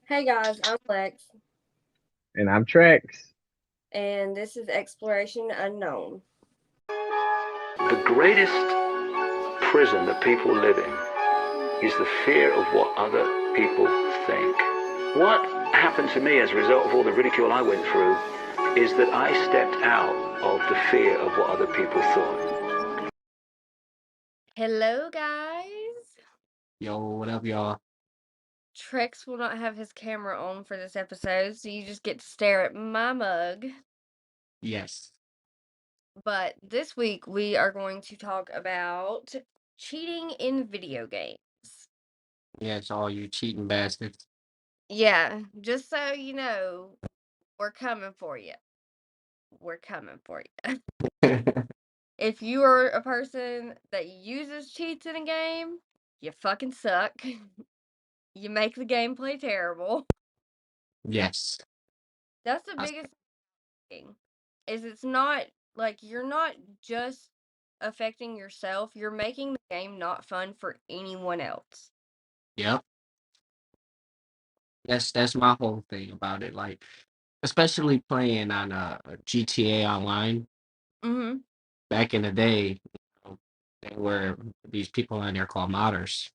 Hey guys, I'm Lex, And I'm Trex. and this is Exploration Unknown. The greatest prison that people live in is the fear of what other people think. What happened to me as a result of all the ridicule I went through is that I stepped out of the fear of what other people thought. Hello, guys. Yo, what up, y'all? Trex will not have his camera on for this episode, so you just get to stare at my mug. Yes. But this week we are going to talk about cheating in video games. Yes, all you cheating bastards. Yeah, just so you know, we're coming for you. We're coming for you. If you are a person that uses cheats in a game, you fucking suck. You make the gameplay terrible. Yes. That's the I- biggest thing. Is it's not like you're not just affecting yourself, you're making the game not fun for anyone else. Yep. That's my whole thing about it. Like, especially playing on GTA Online Mhm. back in the day, there were these people on there called modders,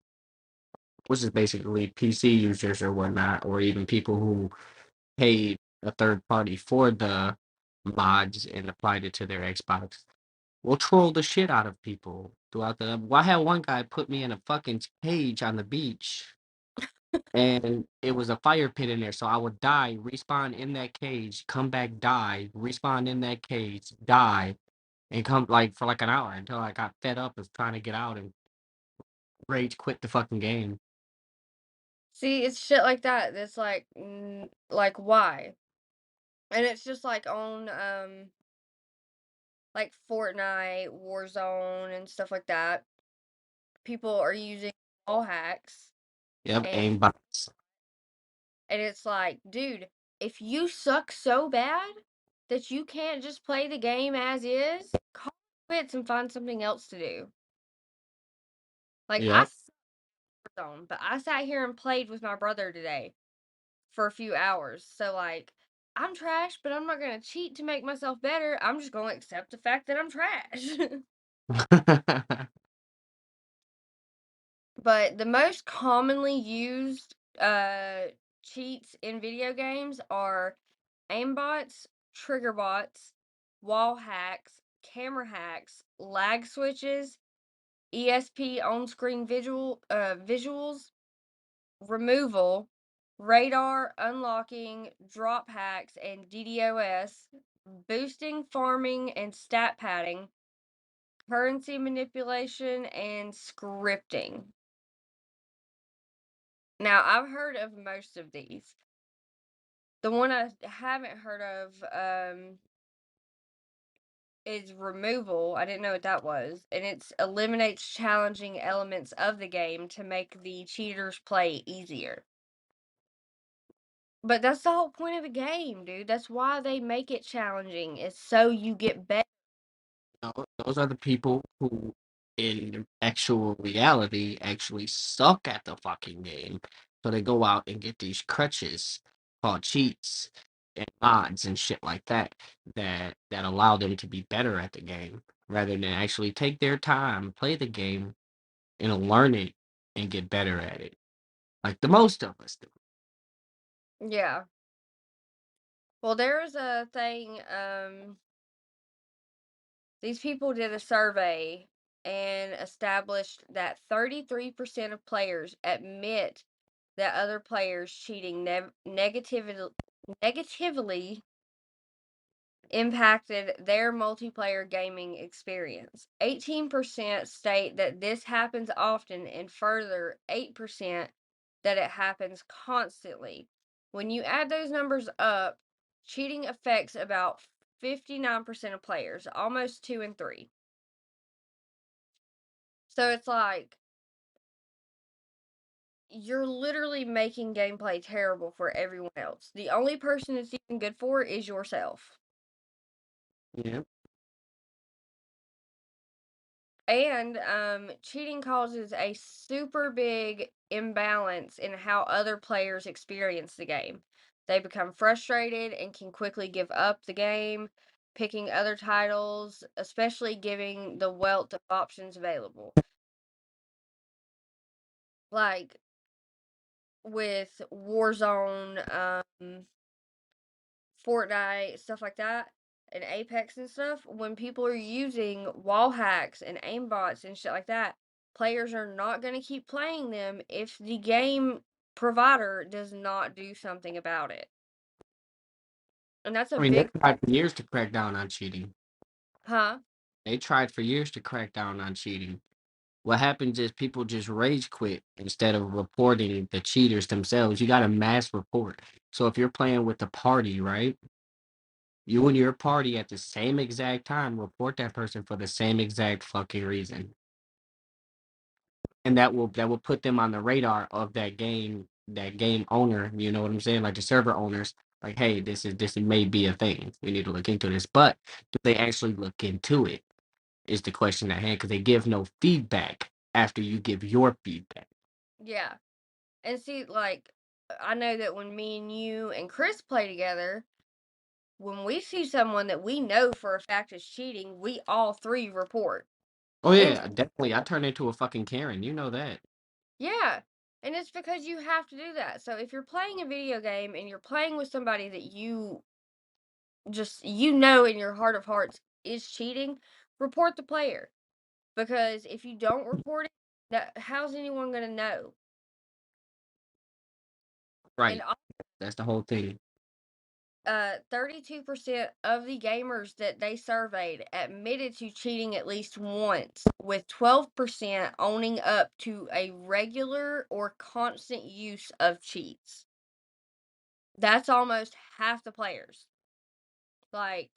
which is basically PC users or whatnot, or even people who paid a third party for the mods and applied it to their Xbox. Will troll the shit out of people throughout the. Well, I had one guy put me in a fucking cage on the beach, and it was a fire pit in there, so I would die, respawn in that cage, come back, die, respawn in that cage, die, and come like for like an hour until I got fed up of trying to get out and rage quit the fucking game. See, it's shit like that that's like why? And it's just like on like Fortnite, Warzone and stuff like that. People are using wall hacks Yep, and aimbots. it's like, dude, if you suck so bad that you can't just play the game as is, call it quits and find something else to do. Like I Yep. suck at Warzone, but I sat here and played with my brother today for a few hours. So like I'm trash, but I'm not gonna cheat to make myself better. I'm just gonna accept the fact that I'm trash. But the most commonly used cheats in video games are aimbots, trigger bots, wall hacks, camera hacks, lag switches, ESP on-screen visuals, removal, radar unlocking, drop hacks, and DDoS, boosting, farming, and stat padding, currency manipulation, and scripting. Now, I've heard of most of these. The one I haven't heard of is removal. I didn't know what that was. And it eliminates challenging elements of the game to make the cheaters play easier. But that's the whole point of the game, dude. That's why they make it challenging. Is so you get better. Those are the people who, in actual reality, actually suck at the fucking game. So they go out and get these crutches called cheats and mods and shit like that that allow them to be better at the game rather than actually take their time, play the game, and learn it and get better at it. Like the most of us do. Yeah. Well, there's a thing, these people did a survey and established that 33% of players admit that other players cheating negatively impacted their multiplayer gaming experience. 18% state that this happens often, and further 8% that it happens constantly. When you add those numbers up, cheating affects about 59% of players, almost 2 in 3. So it's like you're literally making gameplay terrible for everyone else. The only person it's even good for is yourself. Yeah. And cheating causes a super big imbalance in how other players experience the game. They become frustrated and can quickly give up the game, picking other titles, especially giving the wealth of options available. Like with Warzone, Fortnite, stuff like that, and Apex and stuff, when people are using wall hacks and aimbots and shit like that, players are not going to keep playing them if the game provider does not do something about it. And that's a I mean, they big, tried for years to crack down on cheating. huh? They tried for years to crack down on cheating. What happens is people just rage quit instead of reporting the cheaters themselves. You got to mass report. So if you're playing with the party, right? You and your party at the same exact time report that person for the same exact fucking reason. And that will put them on the radar of that game owner, you know what I'm saying? Like the server owners, like, hey, this may be a thing. We need to look into this. But do they actually look into it? Is the question at hand, because they give no feedback after you give your feedback. Yeah. And see, like, I know that when me and you and Chris play together, when we see someone that we know for a fact is cheating, we all three report. Oh And it's yeah, definitely. I turned into a fucking Karen. You know that. Yeah, and it's because you have to do that. So if you're playing a video game and you're playing with somebody that you know in your heart of hearts is cheating, report the player. Because if you don't report it, how's anyone gonna know? And Right. That's the whole thing. 32% of the gamers that they surveyed admitted to cheating at least once, with 12% owning up to a regular or constant use of cheats. That's almost half the players. Like,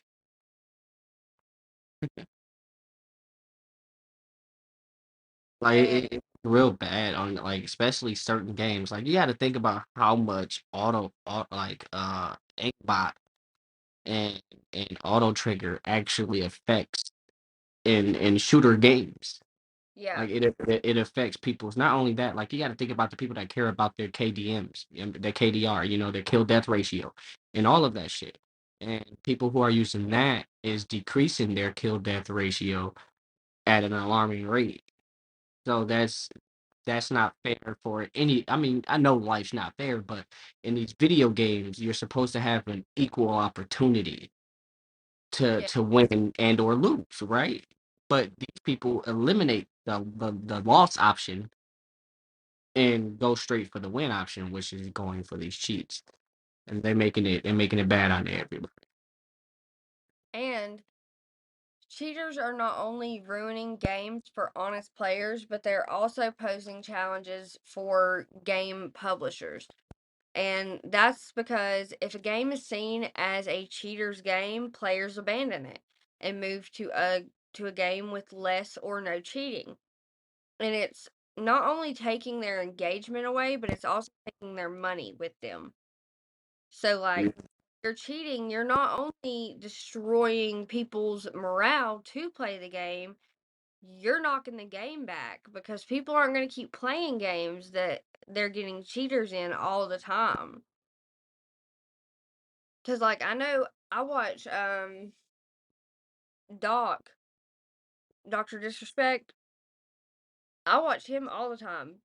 Like and it's real bad on, like, especially certain games. Like you got to think about how much like aimbot and auto trigger actually affects in shooter games. yeah, Like it affects people's, not only that, like you got to think about the people that care about their KDMs, their KDR, their kill death ratio, and all of that shit. And people who are using that is decreasing their kill death ratio at an alarming rate. So that's not fair for any. I mean, I know life's not fair, but in these video games, you're supposed to have an equal opportunity to yeah, win and or lose, right? But these people eliminate the loss option and go straight for the win option, which is going for these cheats, and they're making it bad on everybody. and cheaters are not only ruining games for honest players, but they're also posing challenges for game publishers. And that's because if a game is seen as a cheater's game, players abandon it and move to a game with less or no cheating. And it's not only taking their engagement away, but it's also taking their money with them. So, like, you're cheating, you're not only destroying people's morale to play the game, you're knocking the game back because people aren't going to keep playing games that they're getting cheaters in all the time. Because, like, I know I watch Dr. Disrespect. I watch him all the time,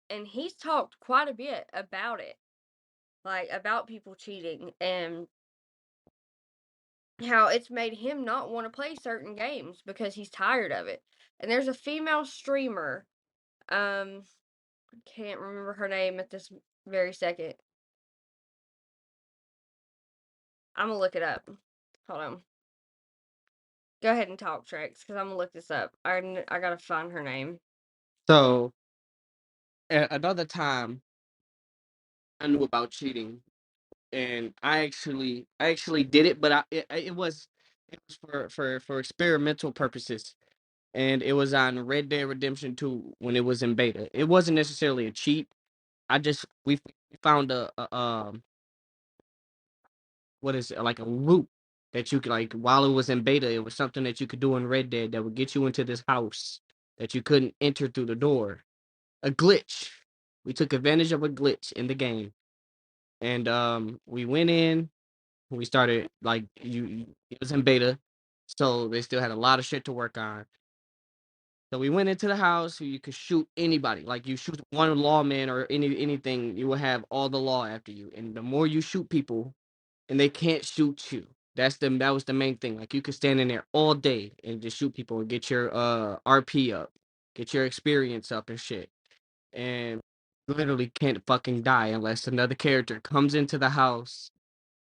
and he's talked quite a bit about it, like about people cheating and how it's made him not want to play certain games because he's tired of it. And there's a female streamer, I can't remember her name at this very second. I'm gonna look it up. Hold on. Go ahead and talk, Trex, because I'm gonna look this up. I gotta find her name. So another time I knew about cheating, and I actually did it, but it was for experimental purposes, and it was on Red Dead Redemption 2 when it was in beta. It wasn't necessarily a cheat. We found a what is it, like a loop. that you could, like, while it was in beta, it was something that you could do in Red Dead that would get you into this house that you couldn't enter through the door. A glitch. We took advantage of a glitch in the game, and we went in. We started like it was in beta, so they still had a lot of shit to work on. So we went into the house. So you could shoot anybody. Like you shoot one lawman or anything, you will have all the law after you. And the more you shoot people, and they can't shoot you. That was the main thing. Like you could stand in there all day and just shoot people and get your RP up, get your experience up and shit. And literally can't fucking die unless another character comes into the house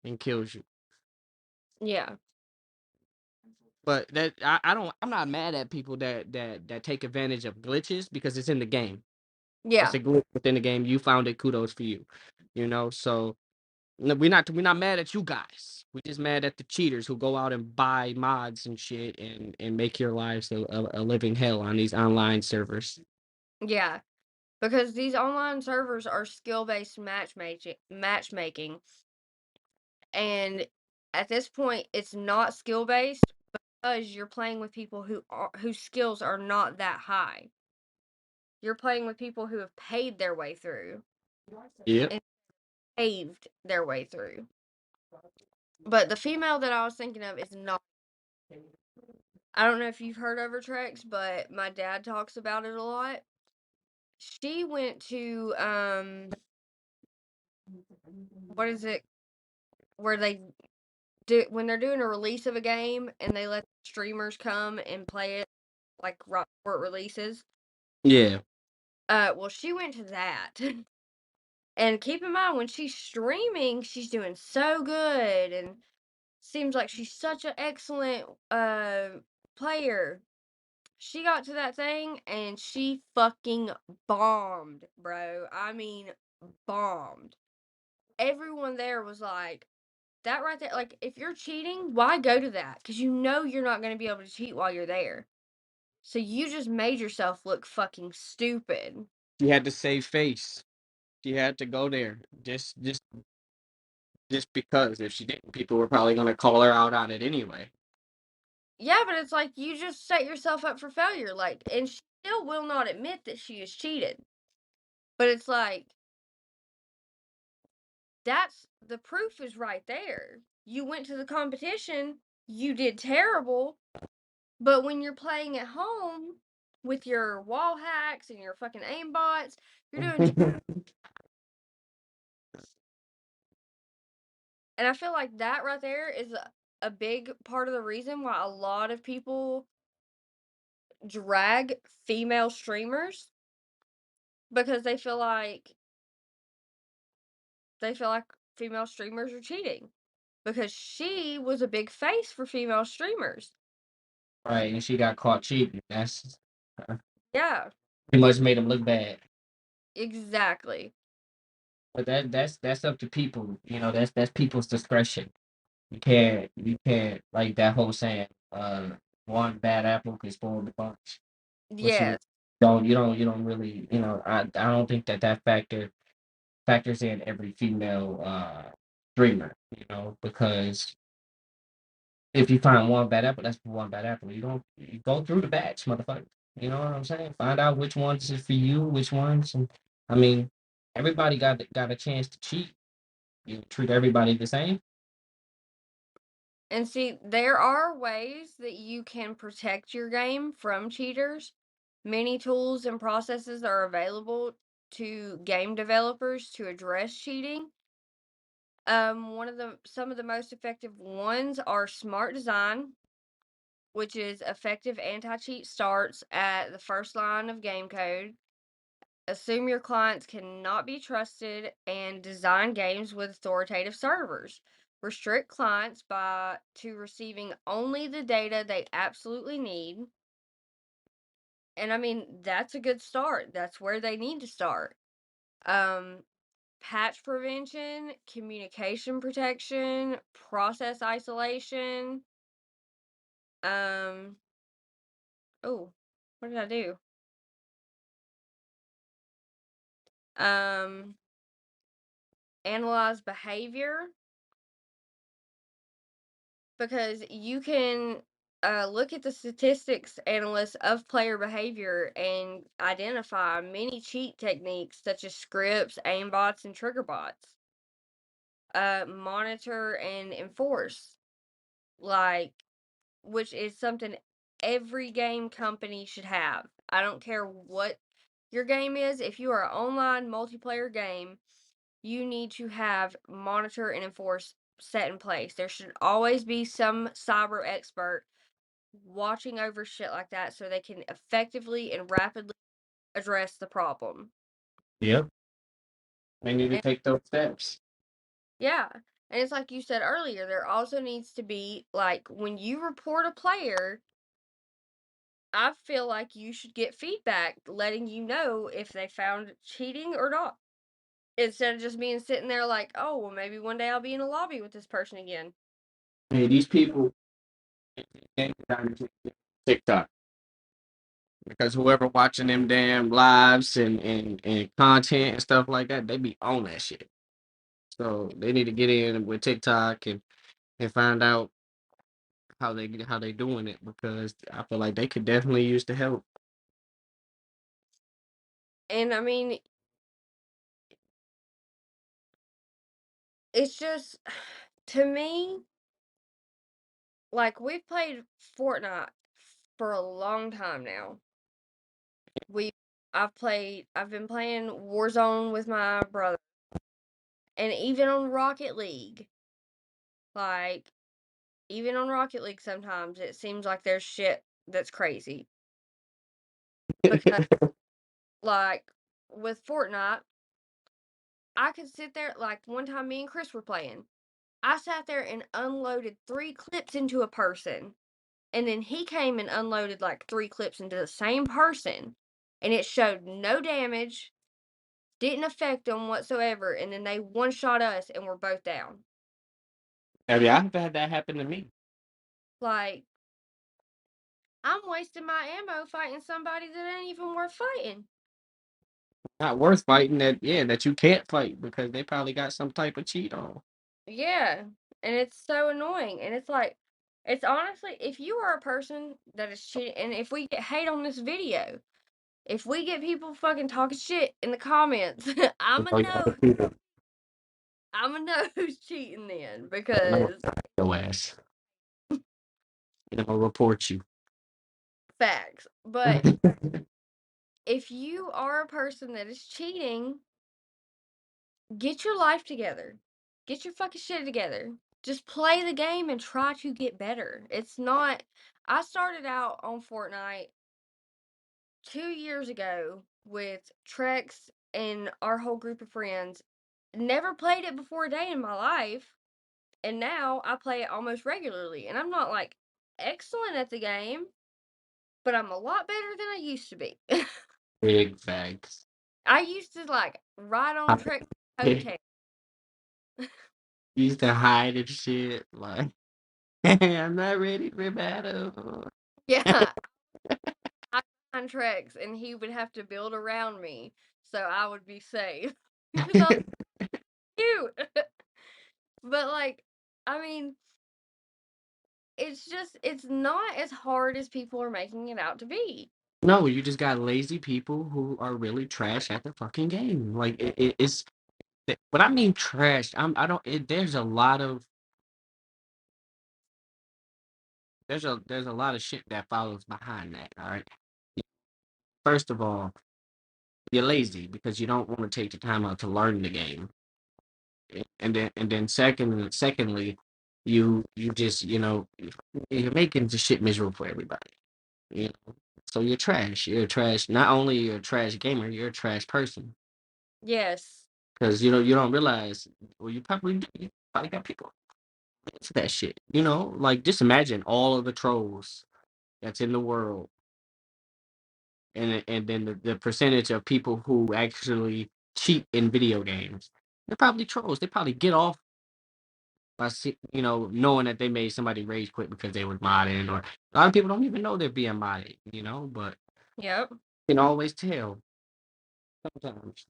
and kills you. Yeah. But I'm not mad at people that take advantage of glitches because it's in the game. It's Yeah. a glitch within the game. You found it, kudos for you. You know, so no, we're not mad at you guys. We're just mad at the cheaters who go out and buy mods and shit and make your lives a living hell on these online servers. Yeah. Because these online servers are skill-based matchmaking. And at this point, it's not skill-based because you're playing with people whose skills are not that high. You're playing with people who have paid their way through Yep. and paved their way through. But the female that I was thinking of is not. I don't know if you've heard of her, Trex, but my dad talks about it a lot. She went to what is it where they do when they're doing a release of a game and they let streamers come and play it like right before it releases. Yeah. Well, she went to that. And keep in mind when she's streaming, she's doing so good and seems like she's such an excellent player. She got to that thing and she fucking bombed, bro. I mean, bombed. Everyone there was like, that right there, like, if you're cheating, why go to that? Because you know you're not going to be able to cheat while you're there. So you just made yourself look fucking stupid. She had to save face. She had to go there. Just because if she didn't, people were probably gonna call her out on it anyway. Yeah, but it's like you just set yourself up for failure. Like, and she still will not admit that she has cheated. But it's like, that's the proof is right there. You went to the competition, you did terrible, but when you're playing at home with your wall hacks and your fucking aimbots, you're doing. And I feel like that right there is a big part of the reason why a lot of people drag female streamers because they feel like female streamers are cheating because she was a big face for female streamers. Right, and she got caught cheating. That's Yeah, pretty much made them look bad. exactly. But that's up to people. You know, that's people's discretion. You can't like that whole saying, one bad apple can spoil the bunch. But Yes. you don't really, I don't think that factors in every female streamer, because if you find one bad apple, that's one bad apple. You go through the batch, motherfucker. You know what I'm saying? Find out which ones is for you, which ones. And I mean, everybody got a chance to cheat. You treat everybody the same. And see, there are ways that you can protect your game from cheaters. Many tools and processes are available to game developers to address cheating. Some of the most effective ones are smart design, which is effective anti-cheat starts at the first line of game code. Assume your clients cannot be trusted and design games with authoritative servers. Restrict clients to receiving only the data they absolutely need. And I mean, that's a good start. That's where they need to start. Um, Patch prevention, communication protection, process isolation. Um, oh, what did I do? Um, Analyze behavior. because you can look at the statistics analysts of player behavior and identify many cheat techniques such as scripts, aimbots, and trigger bots. Monitor and enforce, like, which is something every game company should have. I don't care what your game is. If you are an online multiplayer game, you need to have monitor and enforce set in place. There should always be some cyber expert watching over shit like that so they can effectively and rapidly address the problem. Yep. They need to And take those steps. yeah, and it's like you said earlier, there also needs to be, like, when you report a player, I feel like you should get feedback letting you know if they found cheating or not. Instead of just being sitting there like, oh, well, maybe one day I'll be in a lobby with this person again. Hey, these people can't get down to TikTok because whoever watching them damn lives and content and stuff like that, they be on that shit. So they need to get in with TikTok and find out how they doing it because I feel like they could definitely use the help. And I mean, it's just, to me, like, we've played Fortnite for a long time now. We, I've been playing Warzone with my brother, and even on Rocket League, like, even on Rocket League, sometimes it seems like there's shit that's crazy. Because, like, with Fortnite, I could sit there, like, one time me and Chris were playing. I sat there and unloaded 3 clips into a person, and then he came and unloaded, like, 3 clips into the same person, and it showed no damage, didn't affect them whatsoever, and then they one-shot us, and we're both down. I mean, I've had that happen to me. Like, I'm wasting my ammo fighting somebody that ain't even worth fighting. Not worth fighting that you can't fight because they probably got some type of cheat on. Yeah, and it's so annoying, and it's like, it's honestly, if you are a person that is cheating, and if we get hate on this video, if we get people fucking talking shit in the comments, I'ma Oh, yeah, know, people I'ma know who's cheating then, know because your ass. You know, report you. facts. But if you are a person that is cheating, get your life together. Get your fucking shit together. Just play the game and try to get better. It's not. I started out on Fortnite 2 years ago with Trex and our whole group of friends. Never played it before a day in my life. And now I play it almost regularly. And I'm not like excellent at the game, but I'm a lot better than I used to be. Big facts. I used to like ride on Trex He coattail. used to hide and shit. Like, I'm not ready for battle. Yeah, I find Trex and he would have to build around me so I would be safe. Because I was cute. But like, I mean, it's just, it's not as hard as people are making it out to be. No, you just got lazy people who are really trash at the fucking game. Like it's but I mean trash. I don't. There's a lot of there's a lot of shit that follows behind that. All right. First of all, you're lazy because you don't want to take the time out to learn the game, and then secondly, you just you're making the shit miserable for everybody. You know, so you're trash. You're trash. Not only you're a trash gamer, you're a trash person Yes. because you don't realize. Well, you probably got people into that shit. Like just imagine all of the trolls that's in the world, and then the percentage of people who actually cheat in video games. They're probably trolls. They probably get off by knowing that they made somebody rage quit because they was modding, or a lot of people don't even know they're being modded. But Yep. you can always tell sometimes.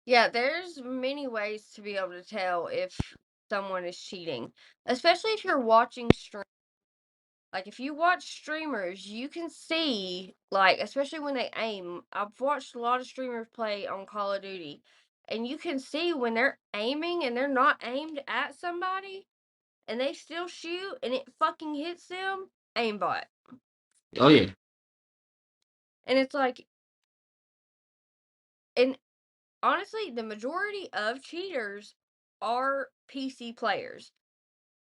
Yeah, there's many ways to be able to tell if someone is cheating, especially if you're watching stream. Like if you watch streamers, you can see, like, especially when they aim. I've watched a lot of streamers play on Call of Duty, and you can see when they're aiming and they're not aimed at somebody and they still shoot and it fucking hits them, aimbot. Oh yeah. And it's like, and honestly, the majority of cheaters are PC players.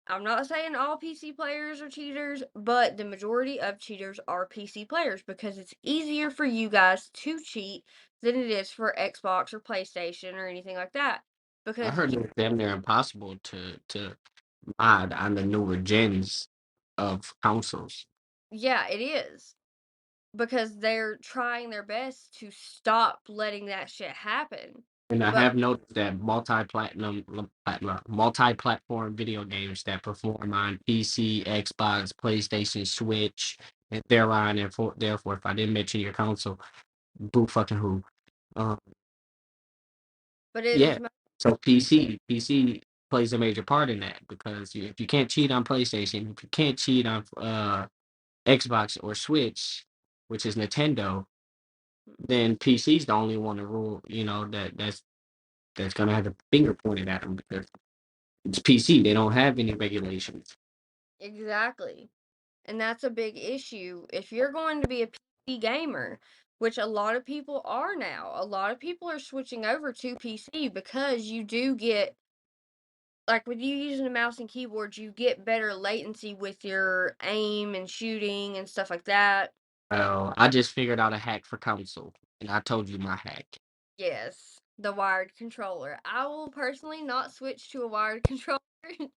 I'm not saying all PC players are cheaters, but the majority of cheaters are PC players because it's easier for you guys to cheat than it is for Xbox or PlayStation or anything like that. I Because, heard it's damn near impossible to mod on the newer gens of consoles. yeah, it is. Because they're trying their best to stop letting that shit happen. And I But have noticed that multi-platform video games that perform on PC, Xbox, PlayStation, Switch, and thereon, and therefore, if I didn't mention your console, boo fucking who. Um, but it yeah. is So PC plays a major part in that because if you can't cheat on PlayStation, if you can't cheat on Xbox or Switch, which is Nintendo, then PC's the only one to rule. You know that's gonna have a finger pointed at them because it's PC. They don't have any regulations. exactly. And that's a big issue. If you're going to be a PC gamer, which a lot of people are now, a lot of people are switching over to PC because you do get, like with you using a mouse and keyboard, you get better latency with your aim and shooting and stuff like that. Well, I just figured out a hack for console, and I told you my hack. Yes, the wired controller. I will personally not switch to a wired controller. Is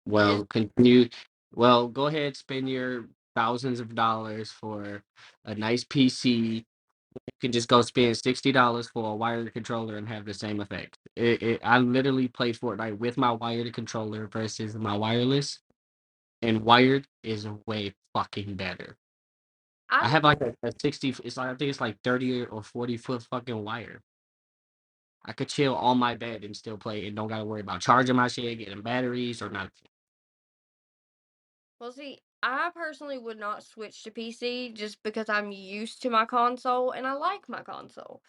Well, continue. Well, go ahead, spend your thousands of dollars for a nice PC. You can just go spend $60 for a wired controller and have the same effect. I literally played Fortnite with my wired controller versus my wireless, and wired is way fucking better. I I have like a 60. It's like I think it's like 30 or 40 foot fucking wire. I could chill on my bed and still play and don't gotta worry about charging my shit, getting batteries or nothing. Well, see, I personally would not switch to PC just because I'm used to my console and I like my console.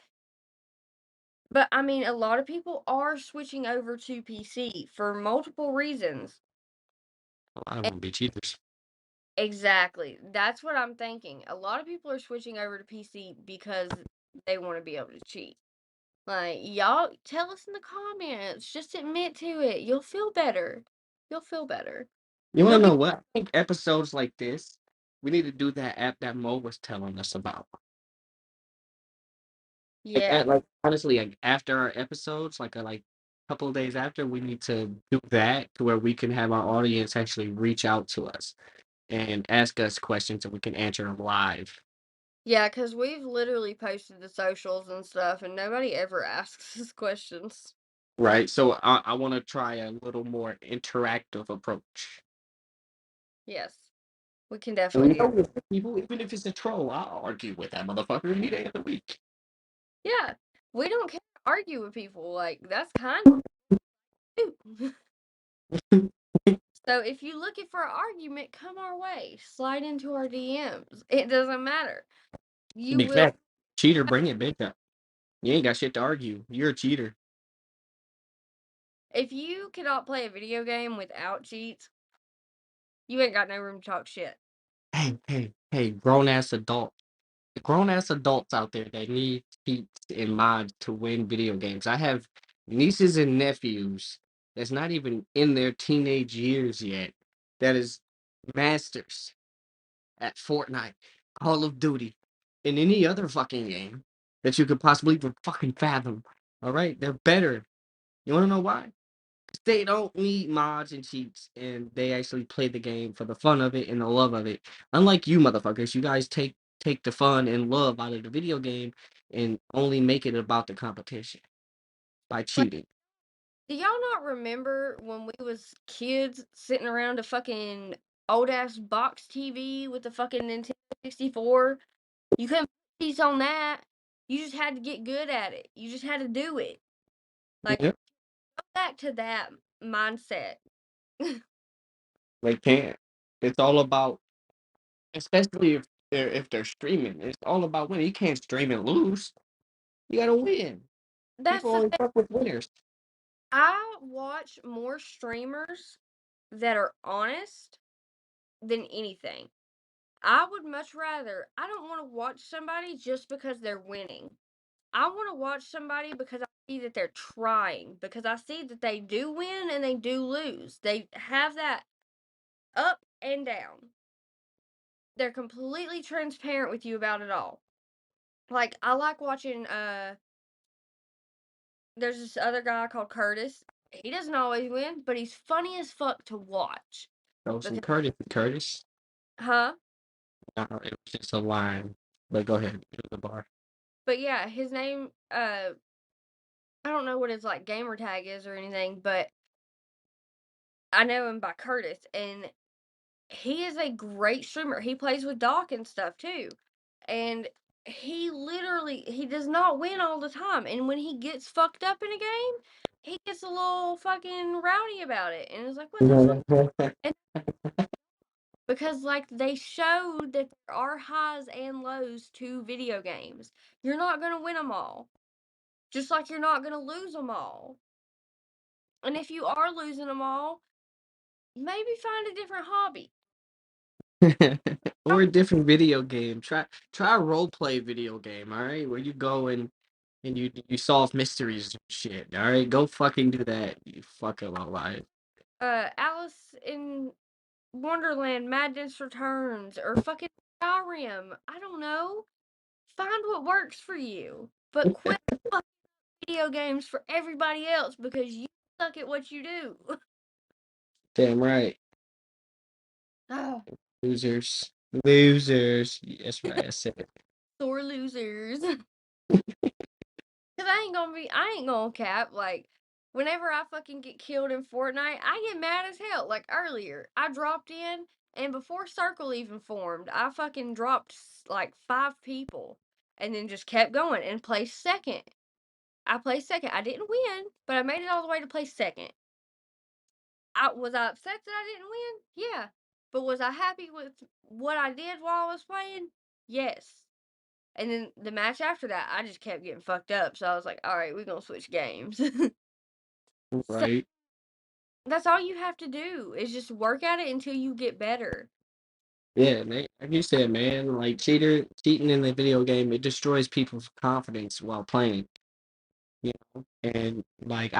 But I mean, a lot of people are switching over to PC for multiple reasons. A lot of E- them be cheaters. Exactly. That's what I'm thinking. A lot of people are switching over to PC because they want to be able to cheat. Like, y'all tell us in the comments. Just admit to it. You'll feel better. You'll feel better. You You'll wanna be, know what? I think episodes like this, we need to do that app that Mo was telling us about. yeah. Like honestly, like after our episodes, like couple of days after, we need to do that to where we can have our audience actually reach out to us and ask us questions and we can answer them live. Yeah, because we've literally posted the socials and stuff, and nobody ever asks us questions. Right. So I want to try a little more interactive approach. Yes, we can And we definitely do. know with people, even if it's a troll, I'll argue with that motherfucker any day of the week. Yeah, we don't care to argue with people. Like, that's kind of cute. So if you're looking for an argument, come our way. Slide into our DMs. It doesn't matter. You Big will. fact. Cheater, bring it, bitch. You ain't got shit to argue. You're a cheater. If you cannot play a video game without cheats, you ain't got no room to talk shit. Hey, grown ass adults out there that need cheats and mods to win video games. I have nieces and nephews that's not even in their teenage years yet. That is masters at Fortnite, Call of Duty, and any other fucking game that you could possibly even fucking fathom. All right, they're better. You want to know why? They don't need mods and cheats, and they actually play the game for the fun of it and the love of it. Unlike you motherfuckers, you guys take the fun and love out of the video game and only make it about the competition by Like, cheating. do y'all not remember when we was kids sitting around a fucking old ass box TV with the fucking Nintendo 64? You couldn't put cheats on that. You just had to get good at it. You just had to do it. Like, Yep. go back to that. mindset. They can't. It's all about, especially if they're streaming. It's all about winning. You can't stream and lose. You gotta win. That's People the only thing. fuck with winners. I watch more streamers that are honest than anything. I would much rather, I don't want to watch somebody just because they're winning. I want to watch somebody because I see that they're trying, because I see that they do win and they do lose. They have that up and down. They're completely transparent with you about it all. Like, I like watching, there's this other guy called Curtis. He doesn't always win, but he's funny as fuck to watch. Throw some Because, Curtis. huh? It was just a line. But go ahead, do the bar. But yeah, his name, I don't know what his like gamer tag is or anything, but I know him by Curtis, and he is a great streamer. He plays with Doc and stuff too. And he does not win all the time. And when he gets fucked up in a game, he gets a little fucking rowdy about it. And it's like, what the fuck? And because like they showed that there are highs and lows to video games. You're not gonna win them all. Just like you're not gonna lose them all. And if you are losing them all, maybe find a different hobby. Or a different video game. Try a role play video game, all right? Where you go and you solve mysteries and shit. All right, go fucking do that. You fucking alive. Alice in Wonderland, Madness Returns, or fucking Skyrim. I don't know. Find what works for you. But quit fucking video games for everybody else because you suck at what you do. Damn right. Oh, Losers. Losers. That's right. I said it. sore losers. Cause I ain't gonna cap. Like, whenever I fucking get killed in Fortnite, I get mad as hell. Like earlier, I dropped in, and before Circle even formed, I fucking dropped like 5 people, and then just kept going and placed second. I placed second. I didn't win, but I made it all the way to place second. Was I upset that I didn't win? Yeah. But was I happy with what I did while I was playing? Yes. And then the match after that, I just kept getting fucked up. So I was like, all right, we're going to switch games. So Right. that's all you have to do is just work at it until you get better. Yeah, like you said, man, like cheating in the video game, it destroys people's confidence while playing. You know, and like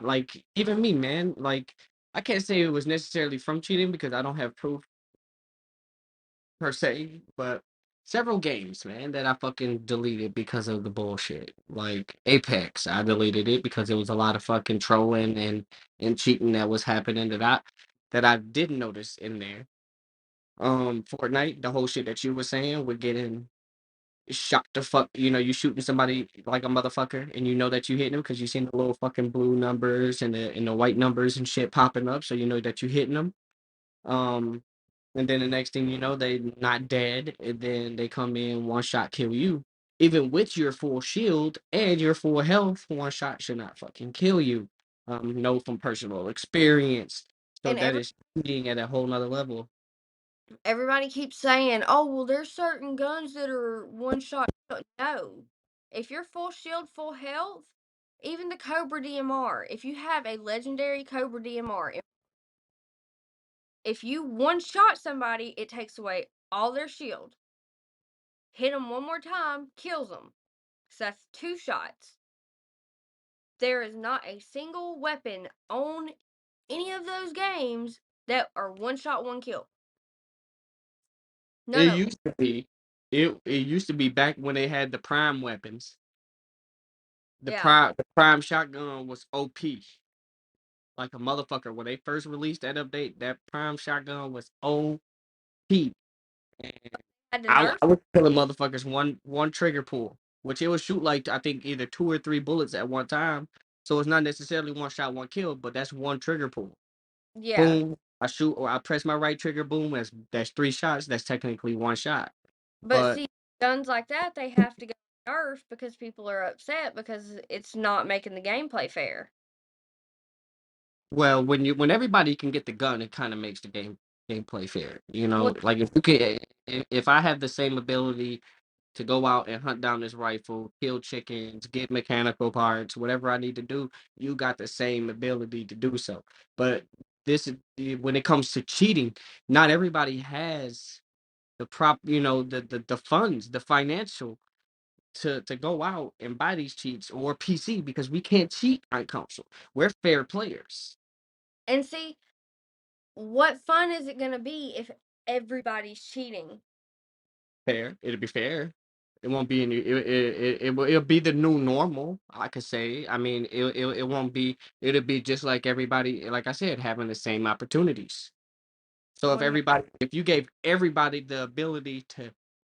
like even me, man, like I can't say it was necessarily from cheating because I don't have proof per se, but several games, man, that I fucking deleted because of the bullshit. Like Apex, I deleted it because it was a lot of fucking trolling and cheating that was happening that I didn't notice in there. Fortnite, the whole shit that you were saying, we're getting shot the fuck. You shooting somebody like a motherfucker, and you know that you hitting them because you seen the little fucking blue numbers and the white numbers and shit popping up, so you know that you hitting them. Um, and then the next thing you know, they not dead, and then they come in one shot kill you. Even with your full shield and your full health, one shot should not fucking kill you. Know from personal experience. So And that is cheating at a whole nother level. everybody keeps saying, oh, well, there's certain guns that are one shot. No. If you're full shield, full health, even the Cobra DMR, if you have a legendary Cobra DMR, if you one shot somebody, it takes away all their shield. Hit them one more time, kills them. So that's 2 shots. There is not a single weapon on any of those games that are one shot, one kill. None It of them. used to be. It used to be back when they had the prime weapons. Yeah. The prime shotgun was OP. Like a motherfucker. When they first released that update, that prime shotgun was OP. And Had to I nerf. was killing motherfuckers one trigger pull, which it would shoot like I think either 2 or 3 bullets at one time. So it's not necessarily one shot, one kill, but that's one trigger pull. Yeah. Boom, I shoot or I press my right trigger, boom, that's 3 shots. That's technically one shot. But But see, guns like that, they have to go nerf because people are upset because it's not making the gameplay fair. Well, when everybody can get the gun, it kind of makes the gameplay fair. You Well, know, like if you can, if I have the same ability to go out and hunt down this rifle, kill chickens, get mechanical parts, whatever I need to do, you got the same ability to do so. But this is when it comes to cheating, not everybody has the funds, the financial to go out and buy these cheats or PC because we can't cheat on console. We're fair players. and see, what fun is it gonna be if everybody's cheating? Fair. It'll be fair. It won't be any. It'll be the new normal. I could say. I mean, it won't be. It'll be just like everybody. Like I said, having the same opportunities. So What do you if you gave everybody the ability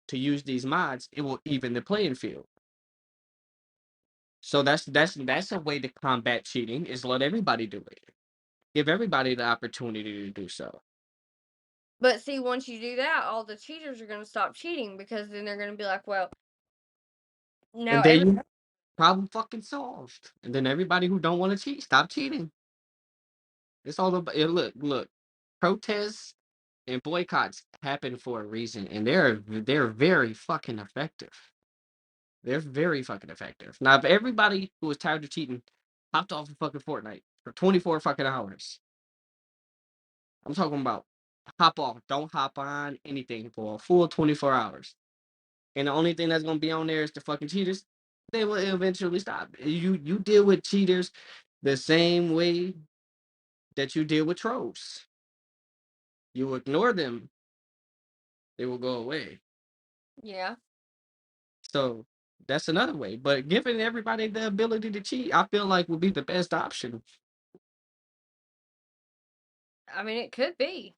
to use these mods, it will even the playing field. So that's a way to combat cheating is let everybody do it. Give everybody the opportunity to do so. But see, once you do that, all the cheaters are gonna stop cheating because then they're gonna be like, well, now And there every you problem fucking solved. And then everybody who don't want to cheat, stop cheating. It's all about look. Protests and boycotts happen for a reason, and they're very fucking effective. They're very fucking effective. Now, if everybody who was tired of cheating hopped off of fucking Fortnite for 24 fucking hours, I'm talking about hop off, don't hop on anything for a full 24 hours. And the only thing that's gonna be on there is the fucking cheaters. They will eventually stop. You deal with cheaters the same way that you deal with trolls. You ignore them, they will go away. yeah. So that's another way. But giving everybody the ability to cheat, I feel like would be the best option. I mean, it could be.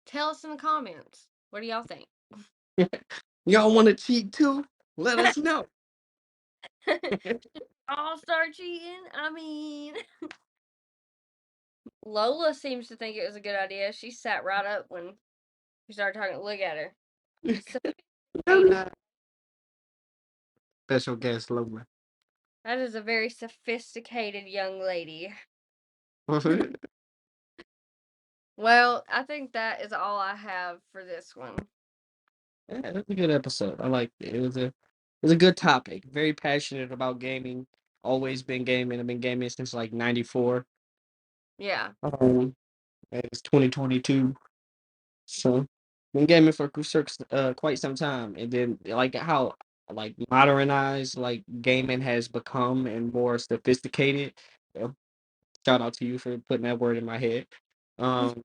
Tell us in the comments. What do y'all think? Y'all want to cheat too? Let us know. All start cheating. I mean, Lola seems to think it was a good idea. She sat right up when we started talking. Look at her. Sophisticated. Special guest Lola. That is a very sophisticated young lady. Well, I think that is all I have for this one. Yeah, that's a good episode. I liked it. It was a good topic. Very passionate about gaming. Always been gaming. I've been gaming since like '94. Yeah. And it's 2022. So been gaming for quite some time. And then like how like modernized like gaming has become and more sophisticated. uh, Shout out to you for putting that word in my head. Um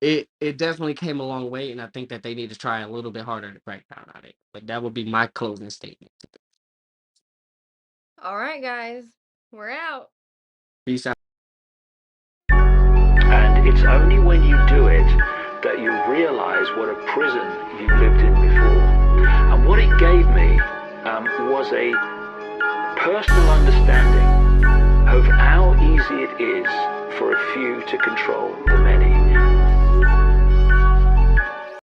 it definitely came a long way, and I think that they need to try a little bit harder to crack down on it. But that would be my closing statement. All right, guys. We're out. Peace out. And it's only when you do it that you realize what a prison you lived in before. And what it gave me was a personal understanding of how easy it is for a few to control the many.